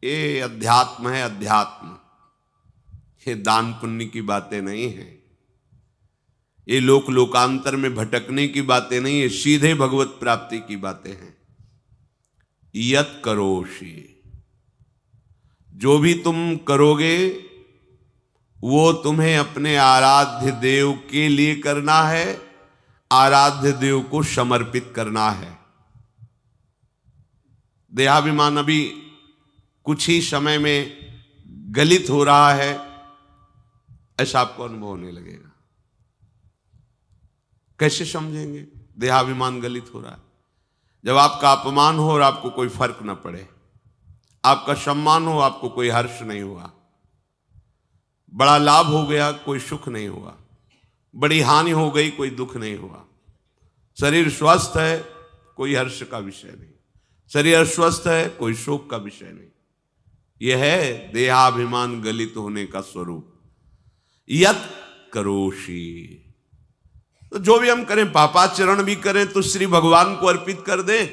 ये अध्यात्म है, अध्यात्म। ये दान पुण्य की बातें नहीं है, ये लोक लोकांतर में भटकने की बातें नहीं है, सीधे भगवत प्राप्ति की बातें हैं। यत करोषि, जो भी तुम करोगे वो तुम्हें अपने आराध्य देव के लिए करना है, आराध्य देव को समर्पित करना है। देहाभिमान अभी कुछ ही समय में गलित हो रहा है, ऐसा आपको अनुभव होने लगेगा। कैसे समझेंगे देहाभिमान गलित हो रहा है? जब आपका अपमान हो और आपको कोई फर्क ना पड़े, आपका सम्मान हो, आपको कोई हर्ष नहीं हुआ, बड़ा लाभ हो गया, कोई सुख नहीं हुआ, बड़ी हानि हो गई, कोई दुख नहीं हुआ, शरीर स्वस्थ है, कोई हर्ष का विषय नहीं, शरीर अस्वस्थ है, कोई शोक का विषय नहीं। यह है देहाभिमान गलित होने का स्वरूप। यत करोषि, तो जो भी हम करें, पापाचरण भी करें तो श्री भगवान को अर्पित कर दें।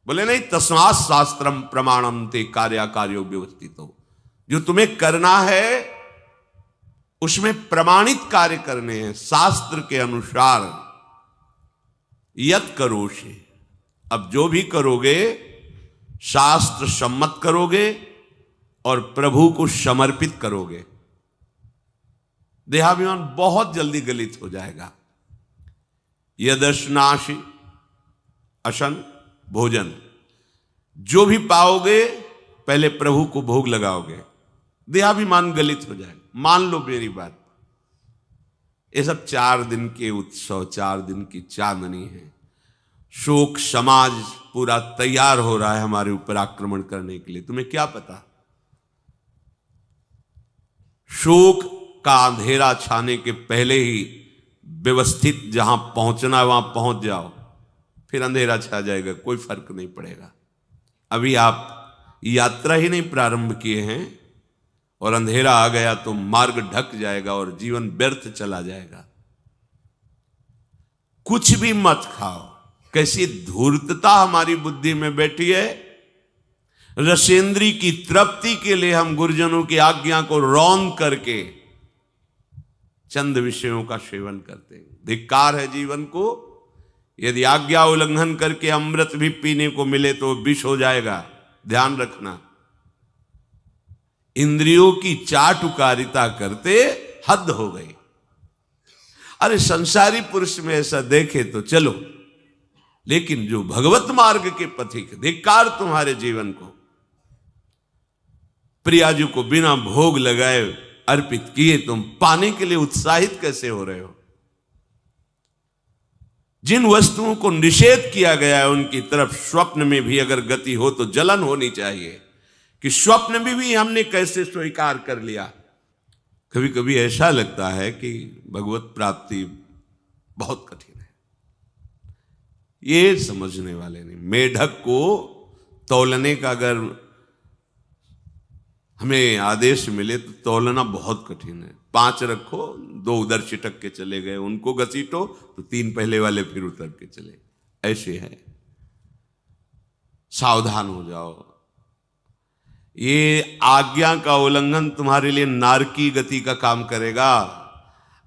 बोले नहीं, तस्मात् शास्त्रम प्रमाणम ते कार्याकार्यो व्यवस्थितो, जो तुम्हें करना है उसमें प्रमाणित कार्य करने हैं शास्त्र के अनुसार। यत करोषि, अब जो भी करोगे शास्त्र सम्मत करोगे और प्रभु को समर्पित करोगे, देहाभिमान बहुत जल्दी गलित हो जाएगा। यदश्नासि, अशन भोजन, जो भी पाओगे पहले प्रभु को भोग लगाओगे, देहाभिमान गलित हो जाएगा। मान लो मेरी बात, ये सब 4 दिन के उत्सव, 4 दिन की चांदनी है। शोक समाज पूरा तैयार हो रहा है हमारे ऊपर आक्रमण करने के लिए। तुम्हें क्या पता, शोक का अंधेरा छाने के पहले ही व्यवस्थित जहां पहुंचना है वहां पहुंच जाओ, फिर अंधेरा छा जाएगा, कोई फर्क नहीं पड़ेगा। अभी आप यात्रा ही नहीं प्रारंभ किए हैं और अंधेरा आ गया तो मार्ग ढक जाएगा और जीवन व्यर्थ चला जाएगा। कुछ भी मत खाओ। कैसी धूर्तता हमारी बुद्धि में बैठी है। रसेंद्री की तृप्ति के लिए हम गुरुजनों की आज्ञा को रौंद करके चंद विषयों का सेवन करते हैं। धिक्कार है जीवन को। यदि आज्ञा उल्लंघन करके अमृत भी पीने को मिले तो विष हो जाएगा, ध्यान रखना। इंद्रियों की चाटुकारिता करते हद हो गई। अरे संसारी पुरुष में ऐसा देखे तो चलो, लेकिन जो भगवत मार्ग के पथिक, धिक्कार तुम्हारे जीवन को। प्रियाजू को बिना भोग लगाए अर्पित किए तुम पाने के लिए उत्साहित कैसे हो रहे हो? जिन वस्तुओं को निषेध किया गया है उनकी तरफ स्वप्न में भी अगर गति हो तो जलन होनी चाहिए कि स्वप्न में भी हमने कैसे स्वीकार कर लिया। कभी कभी ऐसा लगता है कि भगवत प्राप्ति बहुत कठिन है, ये समझने वाले नहीं। मेढक को तौलने का अगर हमें आदेश मिले तो तौलना बहुत कठिन है। 5 रखो, 2 उधर छिटक के चले गए, उनको घसीटो तो 3 पहले वाले फिर उतर के चले, ऐसे है। सावधान हो जाओ। ये आज्ञा का उल्लंघन तुम्हारे लिए नारकी गति का काम करेगा।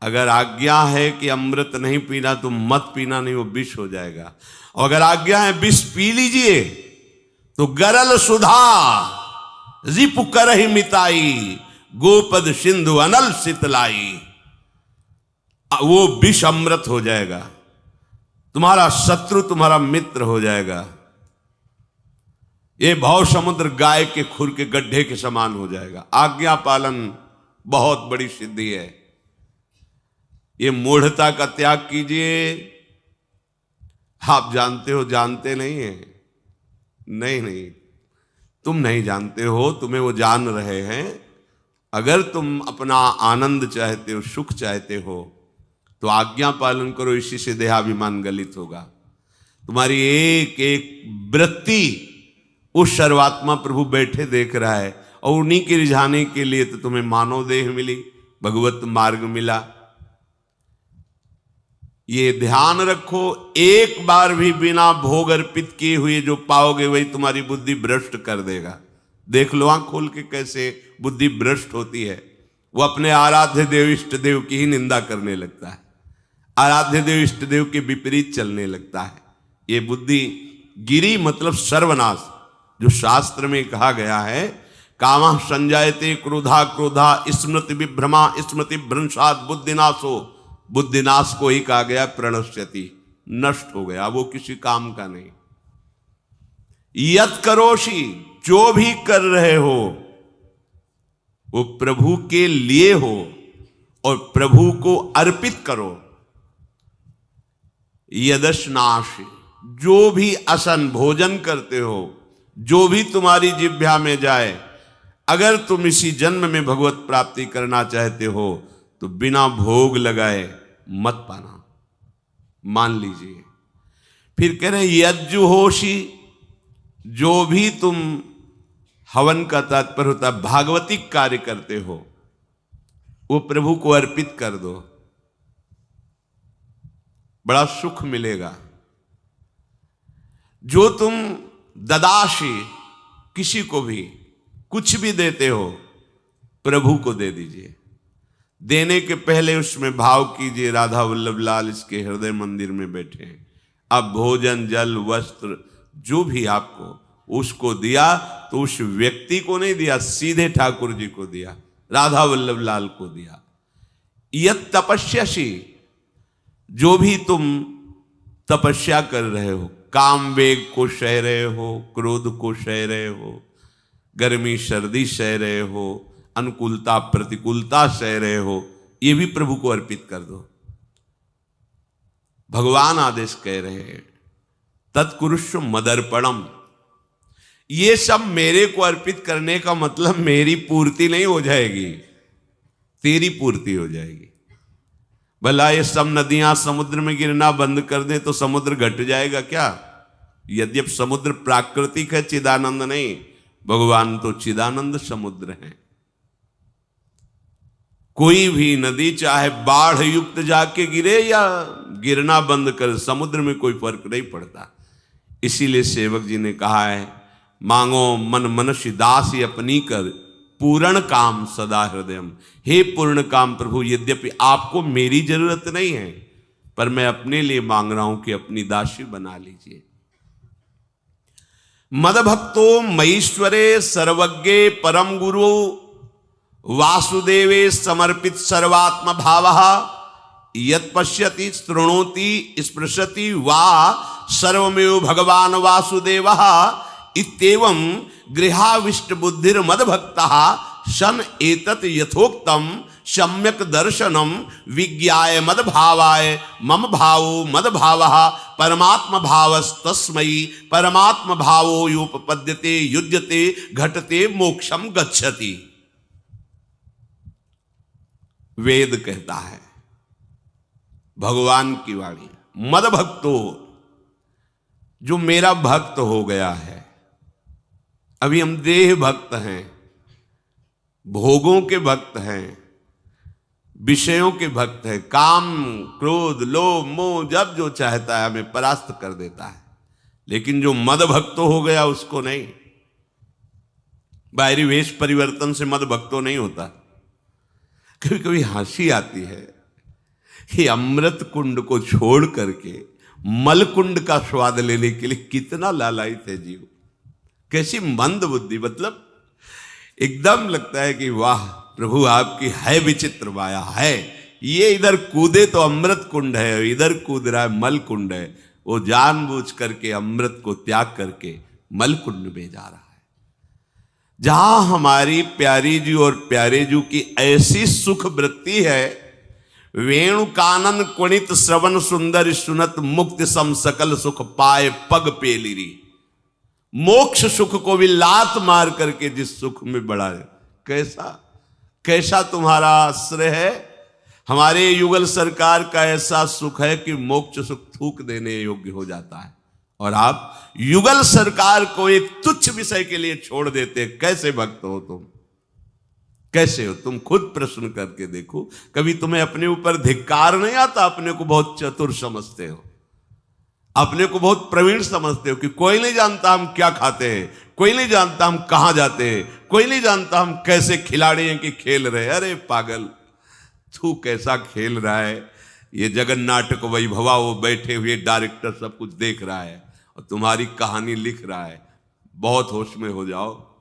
अगर आज्ञा है कि अमृत नहीं पीना तो मत पीना, नहीं वो विष हो जाएगा। और अगर आज्ञा है विष पी लीजिए तो गरल सुधा रिपु करहि मिताई, गोपद सिंधु अनल शीतलाई, वो विष अमृत हो जाएगा। तुम्हारा शत्रु तुम्हारा मित्र हो जाएगा। ये भव समुद्र गाय के खुर के गड्ढे के समान हो जाएगा। आज्ञा पालन बहुत बड़ी सिद्धि है। ये मूढ़ता का त्याग कीजिए। आप जानते हो, जानते नहीं है? नहीं, तुम नहीं जानते हो, तुम्हें वो जान रहे हैं। अगर तुम अपना आनंद चाहते हो, सुख चाहते हो तो आज्ञा पालन करो, इसी से देहाभिमान गलित होगा। तुम्हारी एक एक वृत्ति उस सर्वात्मा प्रभु बैठे देख रहा है और उन्हीं के रिझाने के लिए तो तुम्हें मानव देह मिली, भगवत मार्ग मिला। ये ध्यान रखो, एक बार भी बिना भोग अर्पित किए हुए जो पाओगे वही तुम्हारी बुद्धि भ्रष्ट कर देगा। देख लो आंख खोल के कैसे बुद्धि भ्रष्ट होती है। वो अपने आराध्य देव इष्ट देव की ही निंदा करने लगता है, आराध्य देव इष्ट देव के विपरीत चलने लगता है। ये बुद्धि गिरी मतलब सर्वनाश। जो शास्त्र में कहा गया है, कामः संजायते क्रोधा क्रोधा स्मृति विभ्रमा स्मृति भ्रंशात् बुद्धिनाशो, बुद्धिनाश को ही कहा गया प्रणश्यति, नष्ट हो गया, वो किसी काम का नहीं। यत करोषि, जो भी कर रहे हो वो प्रभु के लिए हो और प्रभु को अर्पित करो। यदश्नासि, जो भी असन भोजन करते हो, जो भी तुम्हारी जिह्वा में जाए, अगर तुम इसी जन्म में भगवत प्राप्ति करना चाहते हो तो बिना भोग लगाए मत पाना, मान लीजिए। फिर कह रहे यज्जुहोषि, जो भी तुम, हवन का तात्पर्य होता है भागवतिक कार्य करते हो, वो प्रभु को अर्पित कर दो, बड़ा सुख मिलेगा। जो तुम ददाशी, किसी को भी कुछ भी देते हो प्रभु को दे दीजिए। देने के पहले उसमें भाव कीजिए राधा वल्लभ लाल इसके हृदय मंदिर में बैठे हैं। अब भोजन जल वस्त्र जो भी आपको उसको दिया तो उस व्यक्ति को नहीं दिया, सीधे ठाकुर जी को दिया, राधा वल्लभ लाल को दिया। यत तपस्यासी, जो भी तुम तपस्या कर रहे हो, काम वेग को सह रहे हो, क्रोध को सह रहे हो, गर्मी सर्दी सह रहे हो, अनुकूलता प्रतिकूलता सह रहे हो, ये भी प्रभु को अर्पित कर दो। भगवान आदेश कह रहे हैं तत्कुरुष्व मदर्पणम, ये सब मेरे को अर्पित करने का मतलब मेरी पूर्ति नहीं हो जाएगी, तेरी पूर्ति हो जाएगी। भला ये सब नदियां समुद्र में गिरना बंद कर दें तो समुद्र घट जाएगा क्या? यद्यप समुद्र प्राकृतिक है, चिदानंद नहीं, भगवान तो चिदानंद समुद्र है। कोई भी नदी चाहे बाढ़ युक्त जाके गिरे या गिरना बंद कर, समुद्र में कोई फर्क नहीं पड़ता। इसीलिए सेवक जी ने कहा है, मांगो मन मनुष्य दासी अपनी कर, पूर्ण काम सदा हृदयम। हे पूर्ण काम प्रभु, यद्यपि आपको मेरी जरूरत नहीं है पर मैं अपने लिए मांग रहा हूं कि अपनी दासी बना लीजिए। मद भक्तो मईश्वरे सर्वज्ञे परम गुरु वासुदेवे समर्पित सर्वात्म भावः यत् पश्यति शृणोति स्पृशति वा सर्वमेव भगवान वासुदेवः इत्येवं गृहाविष्ट बुद्धिर मद भक्तः सन एतत् यथोक्तम सम्यक दर्शनम विज्ञाय मद भावाय मम भावो मद भावः परमात्म भावस्तस्मै परमात्म भावो योपपद्यते युज्यते घटते मोक्षम गच्छति। वेद कहता है, भगवान की वाणी, मद भक्तो, जो मेरा भक्त हो गया है। अभी हम देह भक्त हैं, भोगों के भक्त हैं, विषयों के भक्त हैं, काम क्रोध लोभ मोह जब जो चाहता है हमें परास्त कर देता है। लेकिन जो मद भक्त हो गया उसको नहीं। बाहरी वेश परिवर्तन से मद भक्तो नहीं होता। कभी कभी हंसी आती है कि अमृत कुंड को छोड़ करके मल कुंड का स्वाद लेने के लिए कितना लालायित है जीव। कैसी मंद बुद्धि, मतलब एकदम लगता है कि वाह प्रभु आपकी है विचित्र माया है। ये इधर कूदे तो अमृत कुंड है, इधर कूद रहा है मल कुंड है। वो जानबूझ करके अमृत को त्याग करके मल कुंड में जा रहा है। जहां हमारी प्यारी जी और प्यारे जी की ऐसी सुख वृत्ति है, वेणु कानन कुणित श्रवण सुंदर सुनत मुक्ति सम सकल सुख पाए पग पेलिरी। मोक्ष सुख को भी लात मार करके जिस सुख में बढ़ा है, कैसा कैसा तुम्हारा आश्रय है। हमारे युगल सरकार का ऐसा सुख है कि मोक्ष सुख थूक देने योग्य हो जाता है, और आप युगल सरकार को एक तुच्छ विषय के लिए छोड़ देते। कैसे भक्त हो तुम? कैसे हो तुम? खुद प्रश्न करके देखो। कभी तुम्हें अपने ऊपर धिक्कार नहीं आता? अपने को बहुत चतुर समझते हो, अपने को बहुत प्रवीण समझते हो कि कोई नहीं जानता हम क्या खाते हैं, कोई नहीं जानता हम कहां जाते हैं, कोई नहीं जानता हम कैसे खिलाड़ी हैं कि खेल रहे। अरे पागल, तू कैसा खेल रहा है? ये जगन नाटक वैभवा, वो बैठे हुए डायरेक्टर सब कुछ देख रहा है और तुम्हारी कहानी लिख रहा है। बहुत होश में हो जाओ।